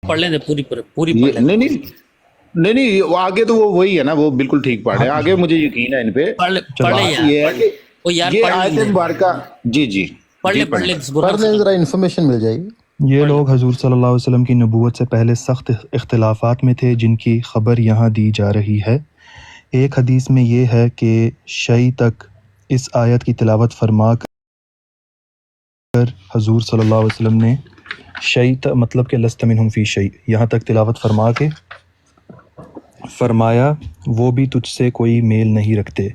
पढ़ लें पूरी पूरी पढ़ लें। नहीं नहीं नहीं नहीं, वो आगे तो वो वही है ना, वो बिल्कुल ठीक पढ़ रहे हैं, आगे मुझे यकीन है इन पे। पढ़ ले बात ये है कि ओ यार ये पढ़ आयत ले मुबारका, जी जी पढ़ ले पढ़ लें, जरा इन्फॉर्मेशन मिल जाएगी। ये लोग हजूर सल्लल्लाहु अलैहि वसल्लम की नबूवत से पहले सख्त इख्तिलाफात में थे, जिनकी खबर यहाँ दी जा रही है। एक हदीस में ये है कि शई तक इस आयत की तिलावत फरमा कर हजूर सल्लल्लाहु अलैहि वसल्लम ने शई मतलब कि लस्त मिनहुम फी शई, यहाँ तक तिलावत फरमा के फरमाया वो भी तुझसे कोई मेल नहीं रखते।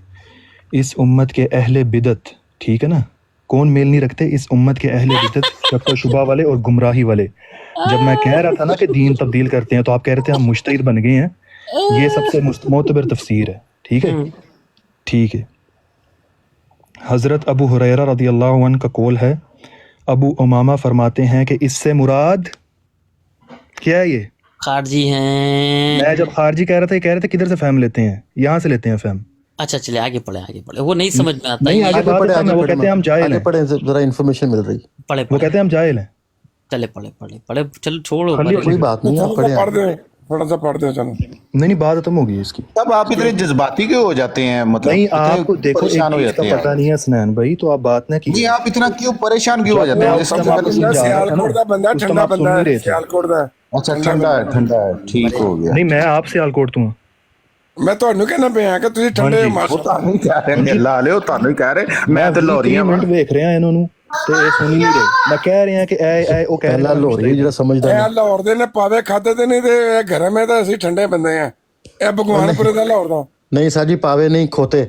इस उम्मत के अहले बिदत, ठीक है ना, कौन मेल नहीं रखते? इस उम्मत के अहले बिदत, शक व शुबा वाले और गुमराही वाले। जब मैं कह रहा था ना कि दीन तब्दील करते हैं, तो आप कह रहे थे हम मुश्तहिद बन गए हैं। ये सबसे मोतबर तफसीर है, ठीक है, ठीक है। हज़रत अबू हुरैरा रज़ियल्लाहु अन्हु का कौल है, अबू उमामा फरमाते हैं कि इससे मुराद क्या है? ये खारजी हैं। मैं जब खारजी कह रहा था, ये कह रहे थे किधर से फैम लेते हैं, यहाँ से लेते हैं फैम। अच्छा चले आगे पढ़े, वो नहीं समझ में आता। नहीं, आगे पढ़े, वो कहते हैं हम जाहिल हैं। पढ़े, जरा इन्फॉर्मेशन मिल रही। पढ़े वो कहते हैं हम जाहिल हैं। चले पढ़े चलो छोड़ो, कोई बात नहीं, आप पढ़े, थोड़ा सा पढ़ दो, चलो। नहीं बात खत्म हो गई इसकी। तब आप इतने जज्बाती क्यों हो जाते हैं? मतलब नहीं, आपको देखो परेशान हो एक जाते चीज का हैं। पता नहीं है स्नैन भाई, तो आप बात ना नहीं, कीजिए। आप इतना क्यों परेशान क्यों हो जाते हैं? सियालकोट का बंदा, ठंडा बंदा है, सियालकोट का। अच्छा, ठंडा है, ठीक हो गया। नहीं, मैं आपसे सियालकोट हूं। मैं ਤੁਹਾਨੂੰ ਕਹਿਣਾ ਪਿਆ ਕਿ ਤੁਸੀਂ ਠੰਡੇ ਉਹ ਤੁਹਾਨੂੰ ਹੀ ਕਹਿ ਰਹੇ ਨੇ, ਲਾ ਲਿਓ, ਤੁਹਾਨੂੰ ਹੀ ਕਹਿ ਰਹੇ। ਮੈਂ ਤੇ ਲਾਹੌਰੀਆਂ ਮਿੰਟ ਵੇਖ ਰਿਹਾ ਇਹਨਾਂ ਨੂੰ ਤੇ ਇਹ ਸੁਣ ਨਹੀਂ ਰਹੇ। ਮੈਂ ਕਹਿ ਰਿਹਾ ਕਿ ਇਹ ਉਹ ਕਹਿ ਰਿਹਾ ਲਾਹੌਰੀ ਜਿਹੜਾ ਸਮਝਦਾ ਇਹ ਲਾਹੌਰ ਦੇ ਨੇ ਪਾਵੇ ਖਾਦੇ ਤੇ ਨਹੀਂ, ਤੇ ਇਹ ਘਰ ਮੈਂ ਤਾਂ ਅਸੀਂ ਠੰਡੇ ਬੰਦੇ ਆ। ਇਹ ਭਗਵਾਨਪੁਰੇ ਦਾ ਲਾਹੌਰ ਦਾ ਨਹੀਂ ਸਾਜੀ, ਪਾਵੇ ਨਹੀਂ ਖੋਤੇ।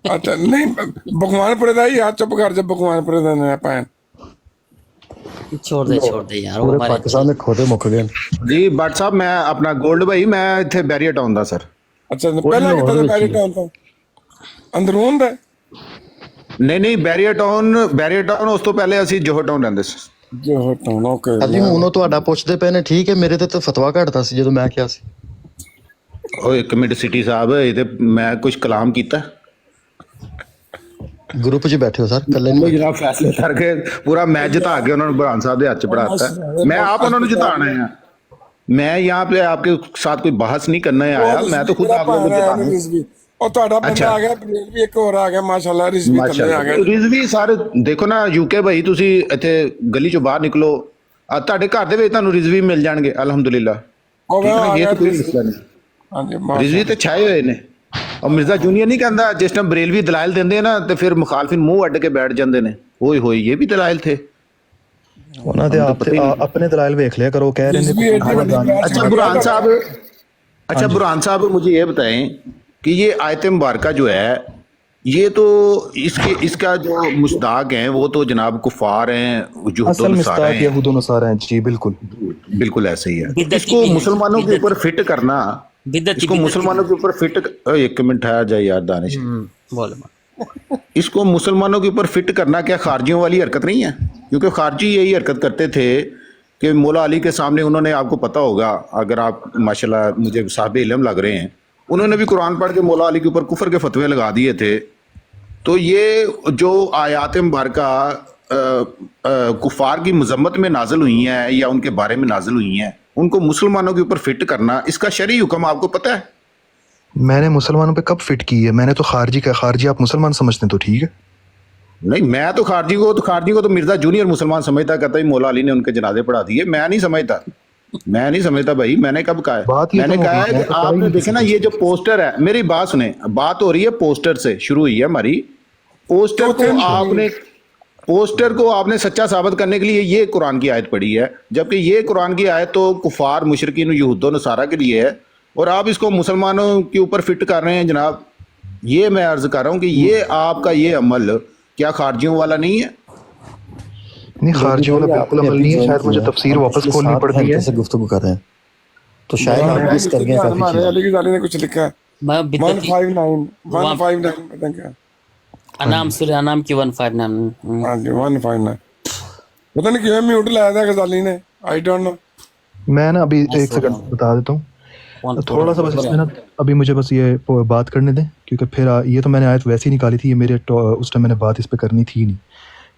ਅੱਛਾ ਨਹੀਂ, ਭਗਵਾਨਪੁਰੇ ਦਾ ਹੀ ਆ। ਚੁੱਪ ਕਰ ਜਾ, ਭਗਵਾਨਪੁਰੇ ਦਾ ਨੇ ਪੈਣ। छोड़ दे यार, वो हमारे पाकिस्तान में खोते मुक गए जी। भट्ट साहब, मैं अपना गोल्ड भाई, मैं ਇੱਥੇ ਬੈਰੀਅਰ ਟਾਊਨ ਦਾ ਸਰ। ਅੱਛਾ, ਪਹਿਲਾਂ ਕਿੱਥੇ ਬੈਰੀ ਟਾਊਨ ਤੋਂ ਅੰਦਰੂਨ ਦਾ? ਨਹੀਂ, ਬੈਰੀਅਰ ਟਾਊਨ ਉਸ ਤੋਂ ਪਹਿਲੇ ਅਸੀਂ ਜੋਹਰ ਟਾਊਨ ਰਹਿੰਦੇ ਸੀ। ਜੋਹਰ ਟਾਊਨ, ਓਕੇ। ਸਾਜੀ ਹੁਣ ਤੁਹਾਡਾ ਪੁੱਛਦੇ ਪਏ ਨੇ, ਠੀਕ ਹੈ, ਮੇਰੇ ਤੇ ਤਾਂ ਫਤਵਾ ਘਟਦਾ ਸੀ ਜਦੋਂ ਮੈਂ ਕਿਹਾ ਸੀ। ਉਹ ਇੱਕ ਮਿੰਟ ਸਿਟੀ ਸਾਹਿਬ, ਇਹ ਤੇ ਮੈਂ ਕੁਝ ਕਲਾਮ ਕੀਤਾ? ਗਰੁੱਪ 'ਚ ਬੈਠੇ ਹੋ ਸਰ, ਕੱਲੇ ਨਹੀਂ ਜਨਾਬ, ਫੈਸਲੇ ਕਰਕੇ ਪੂਰਾ ਮੈਚ ਜਿਤਾ ਕੇ ਉਹਨਾਂ ਨੂੰ ਬੁਰਹਾਨ ਸਾਹਿਬ ਦੇ ਹੱਥ 'ਚ ਪੜਾਤਾ। मैं आप उन्होंने जिताना है, मैं यहाँ पे आपके साथ कोई बहस नहीं करने आया, मैं तो खुद आप लोगों को जिताना। और ਤੁਹਾਡਾ ਬੰਦਾ ਆ ਗਿਆ, ਵੀ ਇੱਕ ਹੋਰ ਆ ਗਿਆ, ਮਾਸ਼ਾਅੱਲਾ, ਰਿਜ਼ਵੀ ਥੱਲੇ ਆ ਗਿਆ। ਰਿਜ਼ਵੀ ਸਾਰੇ ਦੇਖੋ ਨਾ, ਯੂਕੇ ਭਾਈ, ਤੁਸੀਂ ਇੱਥੇ ਗਲੀ ਚੋਂ ਬਾਹਰ ਨਿਕਲੋ, ਤੁਹਾਡੇ ਘਰ ਦੇ ਵਿੱਚ ਤੁਹਾਨੂੰ ਰਿਜ਼ਵੀ ਮਿਲ ਜਾਣਗੇ, ਅਲਹਮਦੁਲਿਲਾ। ਇਹ ਤਾਂ ਕੋਈ ਮਸਲਾ ਨਹੀਂ, ਰਿਜ਼ਵੀ ਤੇ ਛਾਏ ਹੋਏ ਨੇ। ਔਰ ਮਿਰਜ਼ਾ ਜੂਨੀਅਰ ਨਹੀਂ ਕਹਿੰਦਾ, ਜਿਸ ਟਾਈਮ ਬਰੇਲਵੀ ਦਲਾਇਲ ਦਿੰਦੇ ਨਾ, ਤੇ ਫਿਰ ਮੁਖਾਲਫਿਨ ਮੂੰਹ ਅੱਡ ਕੇ ਬੈਠ ਜਾਂਦੇ ਨੇ। ਓਏ ਹੋਏ, ਇਹ ਵੀ ਦਲਾਇਲ ਥੇ ਉਹਨਾਂ ਦੇ अपने दलाइल देख लिया करो, कह रहे हैं। अच्छा बुरहान साहब, मुझे ये बताएं कि ये आयत मुबारका जो है, ये तो इसका जो मुस्ताक हैं वो तो जनाब कुफार हैं, जो यहूद नसारा हैं। जी बिल्कुल ऐसे ही है। इसको मुसलमानों के ऊपर फिट करना, इसको मुसलमानों के ऊपर फिट, एक मिनट है जाए यार दानिश, इसको मुसलमानों के ऊपर फिट करना क्या खारजियों वाली हरकत नहीं है? क्योंकि खारजी यही हरकत करते थे कि मौला अली के सामने उन्होंने, आपको पता होगा, अगर आप माशाल्लाह मुझे साहिब इल्म लग रहे हैं, उन्होंने भी कुरान पढ़ के मौला अली के ऊपर कुफर के फतवे लगा दिए थे। तो ये जो आयात मुबारका कुफार की मजम्मत में नाजिल हुई हैं या उनके बारे में नाजिल हुई हैं, उनको मुसलमानों के ऊपर फिट करना, इसका शरई हुक्म आपको पता है? मैंने मुसलमानों पे कब फिट की है? मैंने तो खारजी का, खारजी आप मुसलमान समझते हैं तो ठीक है। नहीं, मैं तो खारजी को तो मिर्जा जूनियर मुसलमान समझता, कहता ही मौला अली ने उनके जनाजे पढ़ा दिए। मैं नहीं समझता भाई, मैंने कब कहा है? मैंने कहा है कि आपने देखे ना, ये जो पोस्टर है, मेरी बात सुने, बात हो रही है पोस्टर से शुरू हुई है हमारी। पोस्टर को आपने सच्चा साबित करने के लिए ये कुरान की आयत पढ़ी है, जबकि ये कुरान की आयत तो कुफार मुशरिकीन यहूद नसारा के लिए है, और आप इसको मुसलमानों के ऊपर फिट कर रहे हैं जनाब। ये मैं अर्ज कर रहा हूँ कि ये आपका ये अमल क्या खारजियों वाला नहीं है? नहीं, खारजियों वाला बिल्कुल अमल नहीं है। शायद मुझे तफसीर वापस खोलनी पड़ती है। कैसे गुफ्तगू कर रहे हैं, तो शायद आप मिस कर गए काफी चीजें। अली की जाली ने कुछ लिखा है 159 पता क्या अनाम सूरह अनाम की 159। हां जी 159, पता नहीं क्यों म्यूट लाया था गजाली ने, आई डोंट नो। मैं ना अभी एक सेकंड बता देता हूँ, थोड़ा सा बस इसमें ना, अभी मुझे बस ये बात करने दें, क्योंकि फिर ये तो मैंने आयत वैसे ही निकाली थी, ये मेरे उस टाइम मैंने बात इस पे करनी थी नहीं।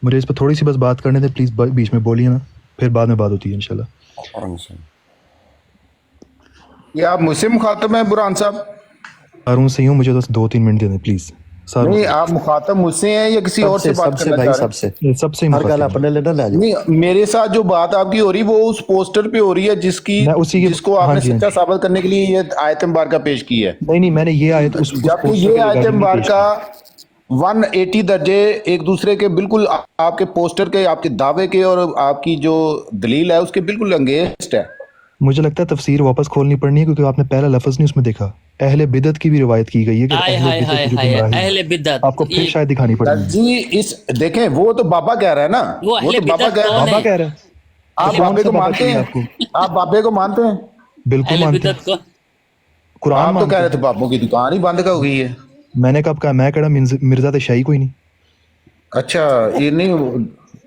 मुझे इस पर थोड़ी सी बस बात करने दें प्लीज़, बीच में बोलिए ना, फिर बाद में बात होती है इंशाल्लाह। ये आप मुझसे मुखातब हैं बुरहान साहब? सारून से हूँ, मुझे बस 2-3 मिनट दे दें प्लीज। सारून नहीं, आप मुखातब मुझसे हैं या किसी और से बात सबसे करना भाई चाह रहे हैं? सबसे सबसे ही हर गल मुखातिब हूं। अपने लेना ले जाओ। नहीं, मेरे साथ जो बात आपकी हो रही वो उस पोस्टर पे हो रही है मैं उसी के- जिसको हाँ आपने जी, हाँ सच्चा साबित करने के लिए ये आयत मुबारका पेश की है। नहीं मैंने ये आयत उस जबकि पोस्टर ये के आयत regarding ही पेश मुबारका 180 दर्जे एक दूसरे के बिल्कुल आपके पोस्टर के, आपके दावे के और आपकी जो दलील है उसके बिल्कुल अंगेस्ट है। की। मुझे लगता है तफसीर वापस खोलनी पड़नी है, क्योंकि आपने पहला लफ्ज नहीं उसमें देखा। अहले बिदत की भी रिवायत की गई है कि हाय अहले हाय बिदत हाय की जो हाय गुमराही है, अहले बिदत आपको फिर ये शायद दिखानी सर पड़ेगी। जी इस देखें, वो तो बाबा कह रहा है ना, वो वो अहले तो बाबा बिदत कह रहा है। कौन बाबा है? कह रहा है, आप कौन बाबे सा को बाबा मानते चाहिए हैं? आपको? आप बाबे को मानते हैं? बिल्कुल अहले मानते हैं। बिदत को कुरान आप तो मानते कह रहे हैं। थे बाबों की दुकान ही बंद हो गई है। मैंने कब कहा? मैं कड़ा मिर्जा तो शाही कोई नहीं। अच्छा, ये नहीं,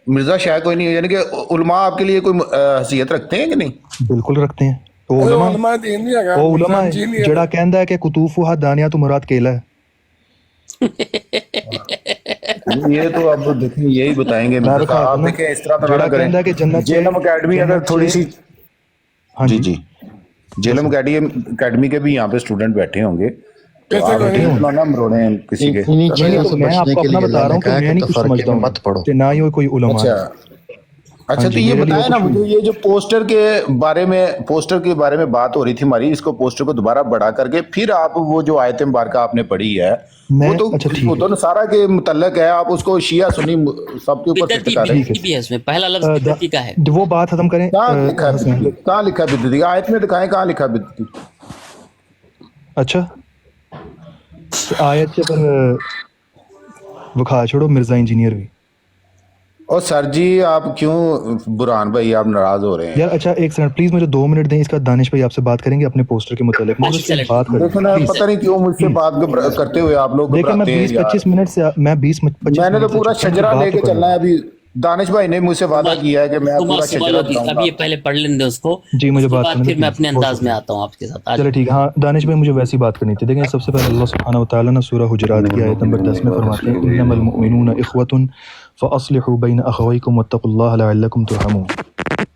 मिर्जा शाह कोई नहीं है, यानी कि उलमा आपके लिए कोई हैसियत रखते हैं कि नहीं? बिल्कुल रखते हैं। तो ਉਹ उलमा ਉਲਮਾ ਦੀਨ ਨਹੀਂ ਹੈਗਾ, ਉਹ ਉਲਮਾ ਮੁਸਲਮਾਨ ਹੈ ਜੀ ਨਹੀਂ ਜਿਹੜਾ ਹੈ। ਕਹਿੰਦਾ ਹੈ ਕਿ ਕੁਤੂਫੁ ਦਾनिया तो मुराद केला है। ये तो अब देखें, यही बताएंगे मैं मिर्जा बता साहब। आप दूं ना, देखें, इस तरह तो जेड़ा ना करें। कहता है कि जन्नत जेलम अकेडमी अगर जन्नत थोड़ी सी, हाँ जी जी, जी, जेलम अकेडमी के भी यहाँ पे स्टूडेंट बैठे होंगे, तो कैसे आप बैठे इनको होंगे? ना मरोड़े हैं किसी के। इन्हीं नहीं चीजों तो से मैं बचने आपको के अपना लिए बता अल्लाह रहा ने हूँ कि कहा मैं कि नहीं कुछ तफरके समझता में हूँ मत पढ़ो। कि ना ही कोई उलमा है। अच्छा, हाँ तो जी, ये मेरे लिए बताएं ना कुछ मुझे, नहीं। ये जो पोस्टर के बारे में बात हो रही थी हमारी, इसको पोस्टर को दोबारा बढ़ा करके फिर आप वो जो आयत मुबारका आपने पढ़ी है वो मैं तो अच्छा ठीक है, तो नसारा के मुतल्लक है, आप उसको शिया सुन्नी सबके ऊपर फिट बिदती कर रहे हैं। बिदती भी है उसमें, पहला लफ्ज बिदती का है। वो बात खत्म करें। कहाँ लिखा है हसन, बिदती? कहाँ लिखा है बिदती? आयत में दिखाएं कहाँ लिखा है बिदती। अच्छा तो आयत के पर वखा छोड़ो मिर्जा इंजीनियर भी और सर जी आप क्यों, बुरहान भाई आप नाराज हो रहे हैं? यार। अच्छा एक सेकंड प्लीज, मुझे 2 मिनट दें, इसका दानिश भाई आपसे बात करेंगे अपने पोस्टर के मुतालिक। मुझे अच्छा, उससे चले। बात देखो करनी ना, प्लीज। पता नहीं क्यों मुझसे बात करते हुए आप लोग देखिए मैं घबराते हैं 20-25 यार। मिनट से मैं 20-25 मैंने तो मिनट से पूरा चुप हूं, शजरा बात तो लेके करने चलना है दो। अभी। दानिश भाई ने मुझसे वादा किया है कि मैं पूरा शजरा अभी बताऊंगा। ये पहले पढ़ लेने दो उसको, जी मुझे उसके बात बाद करने फिर दो मैं प्लीज, अपने बहुत अंदाज में शुक्रिया। आता हूँ आपके साथ। आज चलो ठीक है। हाँ दानिश भाई मुझे वैसी बात करनी थी। देखिए सबसे पहले अल्लाह सुब्हानहू व तआला ना सूरह हुजरात की आयत नंबर 10 में फरमाते हैं इन्नमल मुमिनूना इख्वतुन फअस्लिहू बैन अखवैकुम वत्तकुल्लाह लअल्लकुम तुरहमून।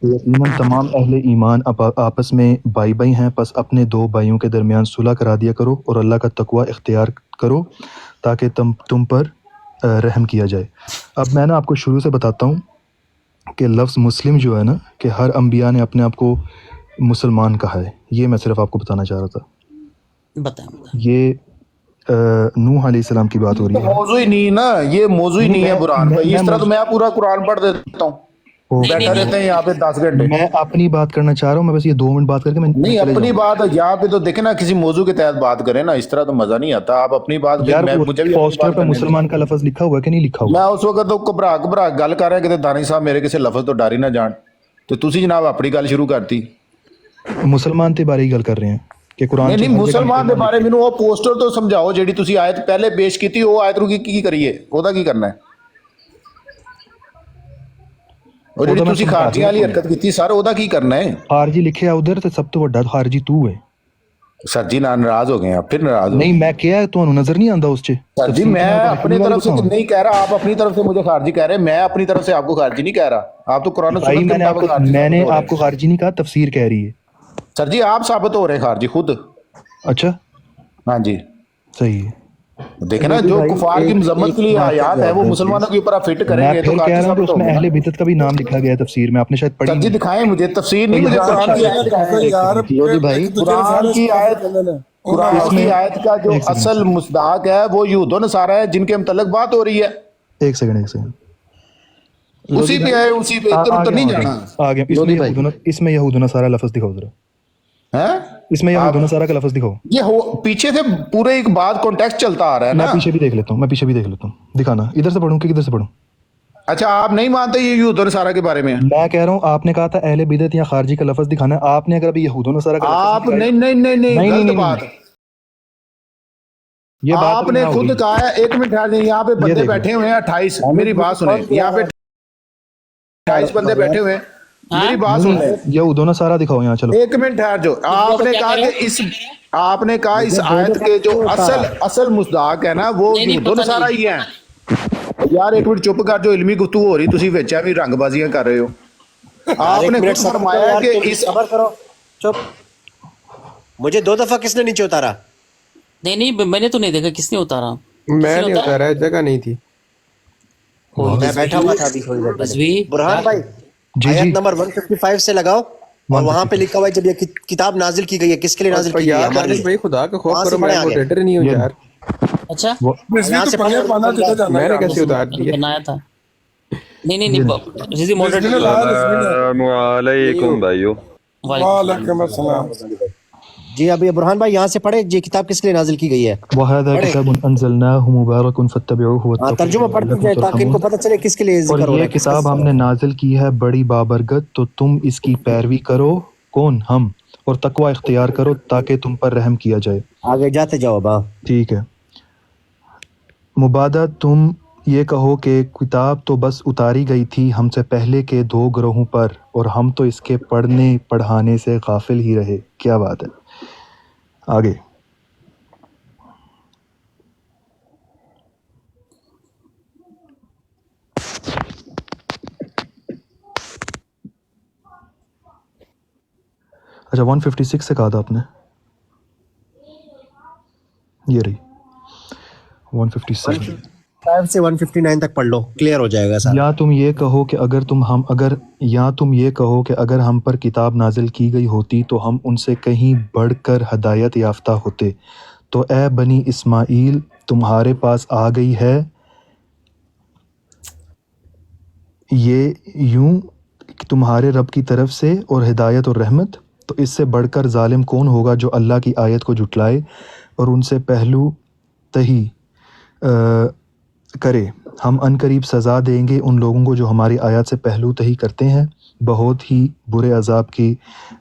यकीनन तमाम अहले ईमान आपस में भाई भाई हैं, बस अपने 2 भाइयों के दरमियान सुलह करा दिया करो और अल्लाह का तकवा इख्तियार करो ताकि तुम पर रहम किया जाए। अब मैं ना आपको शुरू से बताता हूँ कि लफ्ज़ मुस्लिम जो है ना, कि हर अंबिया ने अपने आप को मुसलमान कहा है। ये मैं सिर्फ आपको बताना चाह रहा था। बताएं। ये नूह अलैहिस्सलाम की बात हो रही है। मौजू ही नहीं ना, ये मौजू ही नहीं है बुरहान भाई। इस तरह तो मैं पूरा कुरान पढ़ देता हूँ, बैठा रहते हैं यहाँ पे 10 घंटे। मैं अपनी बात करना चाह रहा हूँ, मैं बस ये 2 मिनट बात करके मैं नहीं, चले अपनी जाऊंगा। बात यहाँ पे तो देखे ना, किसी मौजू के तहत बात करें ना, इस तरह तो मजा नहीं आता। आप अपनी बात, यार मैं वो मुझे भी अपनी पोस्टर बात पे करने दें। मुसलमान का लफ्ज लिखा हुआ है कि नहीं लिखा हुआ? मैं उस वक्त तो घबरा गल कर रहा कि दानी साहब मेरे किसी लफज तो डर ही ना जान, तो तुसी जनाब अपनी गल शुरू करती। मुसलमान ते बारे ही गल कर रहे हैं कि कुरान नहीं च नहीं, हर जगह मुसलमान के बारे मैनू वो पोस्टर तो समझाओ जेडी तुसी आयत पहले पेश की, वो आयत रू की करिए, ओदा की करना है? और जेडी मैं तुसी समझा खारजियां वाली दूं। हरकत की सर, ओदा की करना है? खारजी लिखे उधर तो सब तो वड्डा खारजी तू है। सर जी नाराज हो गए आप, फिर नाराज हो। नहीं मैं क्या तो नजर नहीं आंदा उस च सर जी मैं अपनी तरफ से नहीं कह रहा, आप अपनी तरफ से मुझे खारजी कह रहे हैं, मैं अपनी तरफ से आपको खारजी नहीं कह रहा। आप तो कुरान और भाई सुन्नत के मुताबिक खारजी मैंने साबित हो रहे हैं। आपको खारजी नहीं कहा, तफसीर कह रही है। सर जी आप साबित हो रहे हैं खारजी खुद। अच्छा हाँ जी, सही है। देखे ना, जो कुफार की मजम्मत के लिए आयात है वो मुसलमानों के ऊपर आप फिट मैं करेंगे तो फिर कह खारजी रहा हूँ कि साबित उसमें होंगे अहले ना। बिदत का भी नाम लिखा गया है तफसीर में, आपने शायद पढ़ी सर जी नहीं। दिखाएं मुझे तफसीर, नहीं मुझे कुरान की आयत दिखाएं। यार लोधी भाई, कुरान की आयत, कुरान की आयत का जो असल मुस्दाक है वो यहूद नसारा है जिनके मुतल्लिक बात हो रही है। एक सेकंड उसी पे है, उसी पे इधर उधर नहीं जाना आ गया। इसमें यहूद नसारा लफ्ज दिखाओ जरा, है। इसमें यहूद नसारा का लफ्ज दिखाओ। ये हो पीछे से पूरे एक बात कॉन्टेक्स्ट चलता आ रहा है मैं ना। पीछे भी देख लेता हूँ, दिखाना इधर से पढ़ूं कि किधर से पढ़ूं? अच्छा आप नहीं मानते ये यहूद नसारा के बारे में? मैं कह रहा हूँ आपने कहा था अहले बिदत या खारजी का लफ्ज दिखाना है, आपने अगर अभी यहूद नसारा का लफ्ज आप दिखाया- नहीं नहीं नहीं नहीं नहीं, गलत नहीं, बात। ये बात आपने ना खुद होगी। कहा है, एक मिनट ठहर जाइए, यहाँ पे बंदे देखो। बैठे हुए हैं 28, मेरी बात सुने, यहाँ पे 28 बंदे बैठे हुए हैं, मेरी बात सुन ले। यहूद नसारा दिखाओ यहाँ, चलो। एक मिनट ठहर जाओ। आपने कहा कि इस, आपने कहा इस आयत के जो असल मुस्दाक है ना वो नहीं, यहूद पता नसारा नहीं। ही है। यार एक मिनट चुप कर, जो इल्मी गुफ्तगू हो रही तुसी विच भी रंगबाजियां कर रहे हो। आपने खुद फरमाया कि इस सबर करो, चुप। مجھے 2 دفعہ کس نے نیچے اتارا؟ نہیں میں نے تو نہیں دیکھا کس نے اتارا. میں نہیں اتارا, جگہ نہیں تھی. میں بیٹھا ہوا تھا ابھی تھوڑی دیر پہلے. رضوی برہان بھائی آیت نمبر 155 سے لگاؤ, اور وہاں پہ لکھا ہوا ہے جب یہ کتاب نازل کی گئی ہے کس کے لیے نازل کی گئی ہے؟ یار ہمارے دانش لیے. بھائی خدا کا خوف وہاں سے کرو, میں پڑھے آگے. موڈریٹر نہیں ہوں یار, اچھا رضوی تو پڑھنے پانا جدھر جانا میں نے کیسے اتار تو دیے؟ بنایا تھا. نہیں رضوی ماڈریٹر. السلام علیکم بھائیو. وعلیکم السلام. جی ابھی برہان بھائی یہاں سے پڑھے یہ کتاب کس کے لیے نازل کی گئی ہے. وَهَذَا كِتَابٌ أَنزَلْنَاهُ مُبَارَكٌ فَاتَّبِعُوهُ وَاتَّقُوا ترجمہ پڑھتے جائے تاکہ ان کو پتہ چلے کس کے لیے اور ذکر ہو رہا یہ ہے. کس کتاب ہم نے نازل کی ہے بڑی بابرکت, تو تم اس کی پیروی کرو. کون؟ ہم. اور تقوی اختیار کرو تاکہ تم پر رحم کیا جائے. آگے جاتے جاؤ اب. ٹھیک ہے. مبادہ تم یہ کہو کہ کتاب تو بس اتاری گئی تھی ہم سے پہلے کے 2 گروہوں پر, اور ہم تو اس کے پڑھنے پڑھانے سے غافل ہی رہے. کیا بات ہے. آگے اچھا 156 سے کہا تھا آپ نے, یہ رہی 157. 5 سے 159 تک پڑھ لو, کلیئر ہو جائے گا سارا. یا تم یہ کہو کہ اگر ہم پر کتاب نازل کی گئی ہوتی تو ہم ان سے کہیں بڑھ کر ہدایت یافتہ ہوتے. تو اے بنی اسماعیل تمہارے پاس آ گئی ہے یہ یوں تمہارے رب کی طرف سے اور ہدایت اور رحمت, تو اس سے بڑھ کر ظالم کون ہوگا جو اللہ کی آیت کو جھٹلائے اور ان سے پہلو تہی کرے. ہم عنقریب سزا دیں گے ان لوگوں کو جو ہماری آیات سے پہلو تہی کرتے ہیں, بہت ہی برے عذاب کی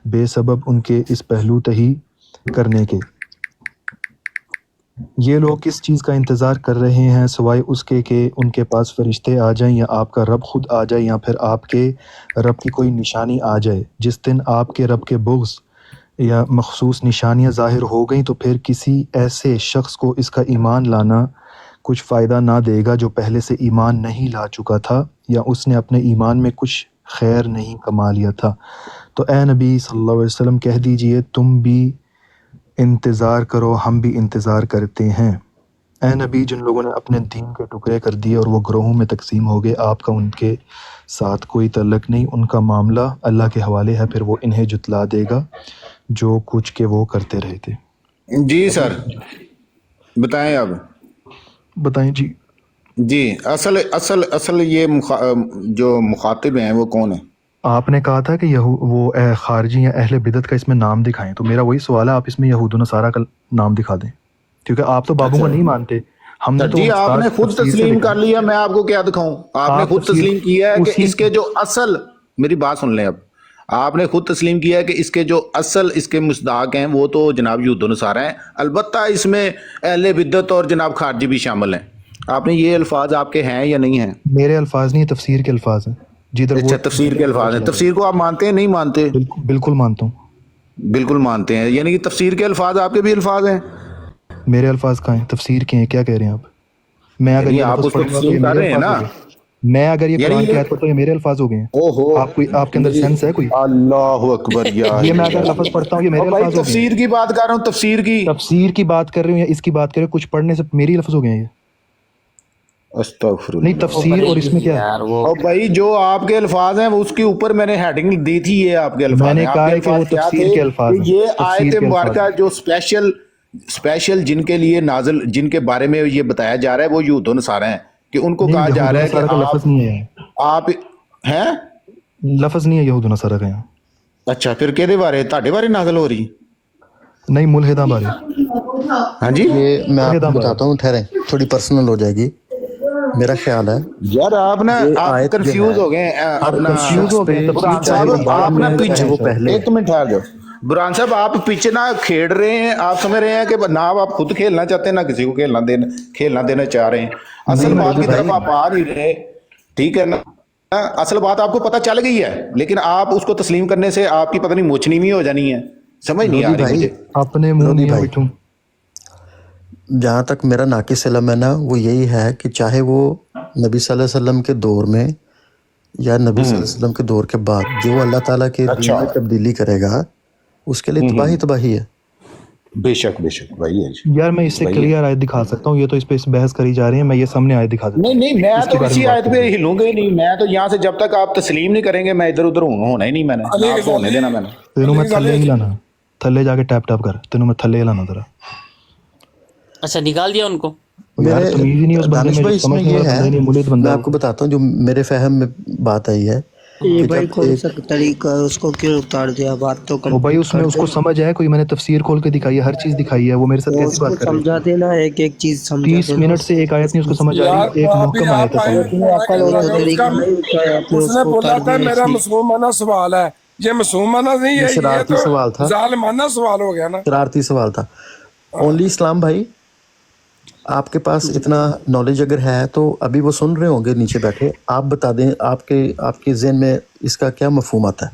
بے سبب ان کے اس پہلو تہی کرنے کے. یہ لوگ کس چیز کا انتظار کر رہے ہیں سوائے اس کے کہ ان کے پاس فرشتے آ جائیں, یا آپ کا رب خود آ جائے, یا پھر آپ کے رب کی کوئی نشانی آ جائے. جس دن آپ کے رب کے بغض یا مخصوص نشانیاں ظاہر ہو گئیں تو پھر کسی ایسے شخص کو اس کا ایمان لانا کچھ فائدہ نہ دے گا جو پہلے سے ایمان نہیں لا چکا تھا, یا اس نے اپنے ایمان میں کچھ خیر نہیں کما لیا تھا. تو اے نبی صلی اللہ علیہ وسلم کہہ دیجئے تم بھی انتظار کرو, ہم بھی انتظار کرتے ہیں. اے نبی جن لوگوں نے اپنے دین کے ٹکڑے کر دیے اور وہ گروہوں میں تقسیم ہو گئے, آپ کا ان کے ساتھ کوئی تعلق نہیں, ان کا معاملہ اللہ کے حوالے ہے, پھر وہ انہیں جتلا دے گا جو کچھ کہ وہ کرتے رہے تھے. جی سر بتائیں. اب بتائیں. جی اصل یہ جو مخاطب ہیں وہ کون ہیں؟ آپ نے کہا تھا کہ وہ خارجی یا اہل بدعت کا اس میں نام دکھائیں, تو میرا وہی سوال ہے آپ اس میں یہود و نصارہ کا نام دکھا دیں, کیونکہ آپ تو بابوں کو نہیں مانتے. ہم نے تو جی آپ نے خود تسلیم کر لیا, میں آپ کو کیا دکھاؤں. آپ نے خود تسلیم کیا ہے کہ اس کے جو اصل, میری بات سن لیں, اب آپ نے خود تسلیم کیا ہے کہ اس کے جو اصل اس کے مصداق ہیں وہ تو جناب یہود و نصارہ ہیں, البتہ اس میں اہل بدعت اور جناب خارجی بھی شامل ہیں. آپ نے یہ الفاظ آپ کے ہیں یا نہیں ہیں؟ میرے الفاظ نہیں, تفسیر کے الفاظ ہیں. اچھا تفسیر کے الفاظ ہیں. تفسیر کو آپ مانتے ہیں نہیں مانتے؟ بالکل مانتا ہوں. بالکل مانتے ہیں, یعنی کہ تفسیر کے الفاظ آپ کے بھی الفاظ ہیں. میرے الفاظ کہاں ہیں؟ تفسیر کے ہیں. کیا کہہ رہے ہیں آپ؟ میں اگر یہ آپ اس کو تسلیم کر رہے ہیں نا, میں اگر یہ قرآن کی آیت پڑھتا ہوں یہ میرے الفاظ ہو گئے ہیں. آپ کے اندر سینس ہے کوئی؟ اللہ اکبر یار, یہ میں اگر لفظ پڑھتا ہوں یہ میرے الفاظ ہو گئے. تفسیر کی بات کر رہا ہوں, تفسیر کی بات کر رہے ہوں یا اس کی بات کر رہے ہوں, کچھ پڑھنے سے میری لفظ ہو گئے ہیں یہ. استغفر نہیں تفسیر اور اس میں کیا ہے؟ اور بھائی جو آپ کے الفاظ ہیں اس کے اوپر میں نے ہیڈنگ دی تھی, یہ آپ کے الفاظ میں نے کہا ہے کہ وہ تفسیر کے الفاظ ہیں. یہ آیت مبارکہ جو اسپیشل جن کے لیے نازل, جن کے بارے میں یہ بتایا جا رہا ہے وہ یہود و نصارہ ہیں, کہ ان کو کہا جا رہا ہے کہ لفظ نہیں ہے, آپ ہیں لفظ نہیں ہے یہود و نصارہ کا یہاں. اچھا پھر کہدے بارے تہاڈے بارے نازل ہو رہی؟ نہیں ملحداں بارے. ہاں جی یہ میں آپ کو بتاتا ہوں, ٹھہریں تھوڑی پرسنل ہو جائے گی. میرا خیال ہے یار آپ نا آپ کنفیوز ہو گئے, برہان صاحب آپ نا پیچھے, ایک منٹ ٹھہر جاؤ برہان صاحب, آپ پیچھے نہ کھیڑ رہے ہیں, آپ سمجھ رہے ہیں کہ نہ آپ خود کھیلنا چاہتے ہیں نہ کسی کو کھیلنا دینا چاہ رہے ہیں. اصل بات کی طرف آپ آ نہیں رہے, ٹھیک ہے نا, اصل بات آپ کو پتہ چل گئی ہے, لیکن آپ اس کو تسلیم کرنے سے آپ کی پتہ نہیں موچنی بھی ہو جانی ہے, سمجھ نہیں آ رہی مجھے. اپنے منہ نہیں بیٹھوں. جہاں تک میرا ناقص علم ہے نا وہ یہی ہے کہ چاہے وہ نبی صلی اللہ علیہ وسلم کے دور میں یا نبی صلی اللہ علیہ وسلم کے دور کے بعد, جو اللہ تعالیٰ کے دین میں تبدیلی کرے گا اس کے لیے تباہی ہے. बेशक वही है जी। यार मैं इससे क्लियर आयत दिखा सकता हूँ, ये तो इस पे बहस करी जा रही है, मैं ये सामने आयत दिखा सकता हूँ। नहीं मैं तो इसी आयत पे हिलूंगा ही नहीं, मैं तो यहाँ से जब तक आप तस्लीम नहीं करेंगे मैं इधर उधर होना ही नहीं, मैंने आपको होने देना। मैंने तेनों मैं थल्ले नहीं लाना, थल्ले जाके टैप टैप कर, तेनों मैं थल्ले लाना जरा। अच्छा निकाल दिया उनको। यार तमीज ही नहीं उस बंदे दानिश में, भाई इसमें समझ नहीं ये आ रहा, बंदा ही नहीं, मुलीद है, बंदा मैं है। आपको बताता हूँ जो मेरे फहम में बात आई है। ये भाई कौन सा तरीका है, उसको क्यों उतार दिया? बात तो वो भाई उसमें उसको समझ है, कोई मैंने तफसीर खोल के दिखाई है, हर चीज दिखाई है, वो मेरे साथ कैसी बात कर रही समझा है? देना, एक एक चीज समझा 30 देना। मिनट से एक आयत नहीं उसको समझ आ यार रही, एक मुहकम आयत है। उसने बोला था मेरा मासूमाना सवाल है, ये मासूमाना नहीं है, ये शरारती सवाल था, तो जालिमाना सवाल हो गया ना। शरारती सवाल था। ओनली इस्लाम भाई, आपके पास इतना नॉलेज अगर है तो अभी वो सुन रहे होंगे नीचे बैठे, आप बता दें आपके ज़हन में इसका क्या मफहूम आता है?